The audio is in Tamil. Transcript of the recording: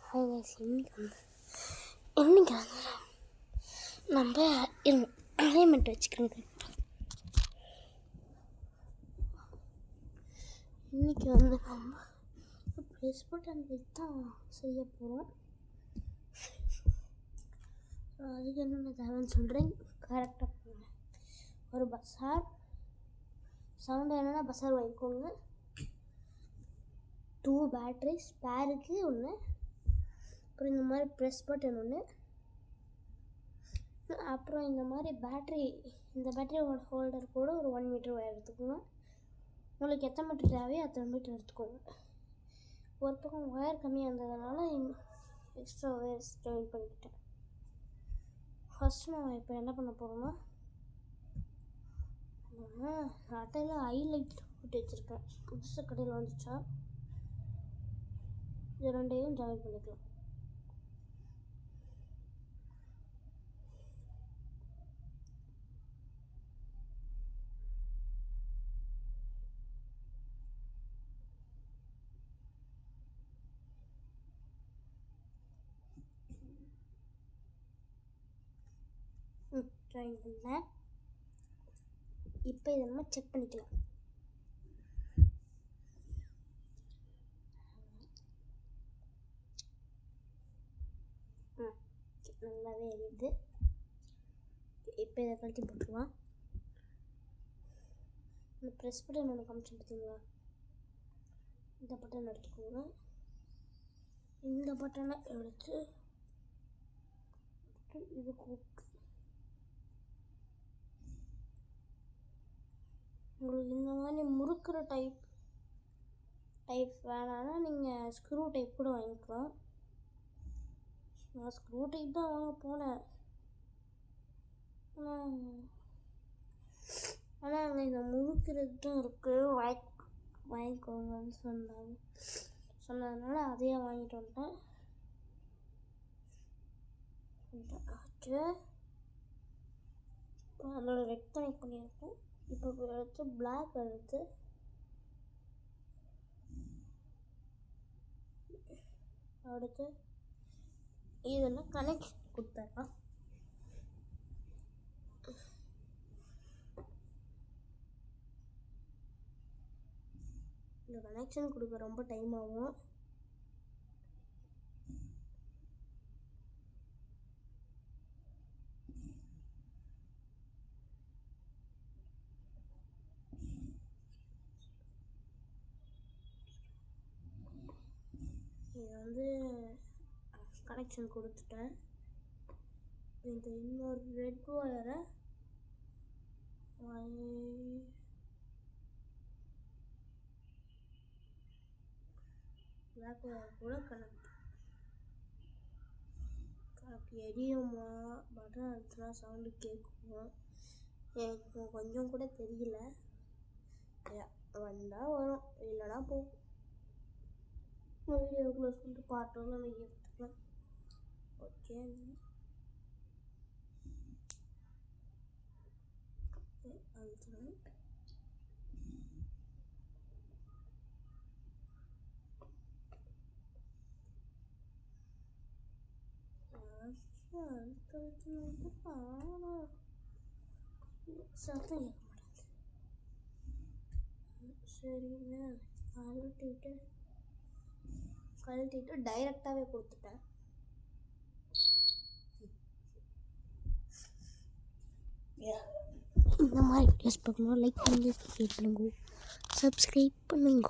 ஹாய் கைஸ், இன்னைக்கு வந்து நம்ம அலைன்மெண்ட் வச்சுக்கிறோம். இன்றைக்கி வந்து நம்ம ப்ரெஸ் பட்டன் வச்சு தான் செய்ய போகிறோம். அதுக்கு என்னென்ன தேவைன்னு சொல்கிறேன், கரெக்டாக போங்க. ஒரு பஸார் சவுண்டு என்னென்னா பஸார் வாங்கிக்கோங்க. 2 பேட்ரி ஸ்பேருக்கு ஒன்று, அப்புறம் இந்த மாதிரி ப்ரெஸ் பட்டன் ஒன்று, அப்புறம் இந்த மாதிரி இந்த பேட்ரி ஹோல்டர் கூட ஒரு 1 மீட்டர் ஒயர் எடுத்துக்கோங்க. உங்களுக்கு எத்தனை மீட்டர் தேவையோ அத்தனை மீட்டர் எடுத்துக்கோங்க. ஒரு பக்கம் ஒயர் கம்மியாக இருந்ததுனால எக்ஸ்ட்ரா ஒயர்ஸ் ஜாயின் பண்ணிக்கிட்டேன். ஃபஸ்ட்டு நான் இப்போ என்ன பண்ண போகிறோன்னா, அட்டையில் ஹைலைட் போட்டு வச்சுருக்கேன், புதுசாக கடையில் வந்துச்சா. இது ரெண்டையும் ஜாயின் பண்ணிக்கலாம். ஜாயின் பண்ணேன். இப்போ இதை நம்ம செக் பண்ணிக்கலாம். நல்லாவே எரியுது. இப்போ இதை கழட்டி போட்டுருலாம். இந்த ப்ரெஸ் பட்டன் ஒன்று காமிச்சு பார்த்தீங்களா, இந்த பட்டன் எடுத்துக்கோங்க. இந்த பட்டனை எடுத்து இது கூப்பிட்டு, உங்களுக்கு இந்த மாதிரி முறுக்கிற டைப் வேணான்னா நீங்கள் ஸ்க்ரூ டைப் கூட வாங்கிக்கலாம். நான் ஸ்க்ரூ டைப் தான் வாங்க போனேன், ஆனால் அங்கே இந்த முறுக்கிறதும் இருக்குது, வாங்கிக்கோங்கன்னு சொன்னதுனால அதையே வாங்கிட்டு வந்துட்டேன். அதோட ரெட் கனெக்ட் பண்ணியிருக்கேன். இப்போ எடுத்து பிளாக் எடுத்து அடுத்து இதெல்லாம் கனெக்ஷன் கொடுத்துடலாம். இந்த கனெக்ஷன் கொடுக்க ரொம்ப டைம் ஆகும். இது வந்து கனெக்ஷன் கொடுத்துட்டேன். இந்த இன்னொரு ரெட் ஒயரை பிளாக் ஒயர் கூட கனெக்ட் எரியுமா, பட்டன் அடிச்சுனா சவுண்டு கேட்கும். எனக்கு கொஞ்சம் கூட தெரியல, வந்தால் வரும், இல்லைனா போகும். வீடியோ க்ளோஸ் பண்ணிட்டு பாட்டோம் நம்ம எடுத்துக்கலாம். ஓகே, அழுத்தணும். சத்தம் கேட்க மாட்டேங்குது. சரிங்க, கழட்டிட்டு டைரெக்டாகவே கொடுத்துட்டேன். இந்த மாதிரி வீடியோஸ் பார்க்கணும், லைக் பண்ணுங்க, சப்ஸ்கிரைப் பண்ணுங்க.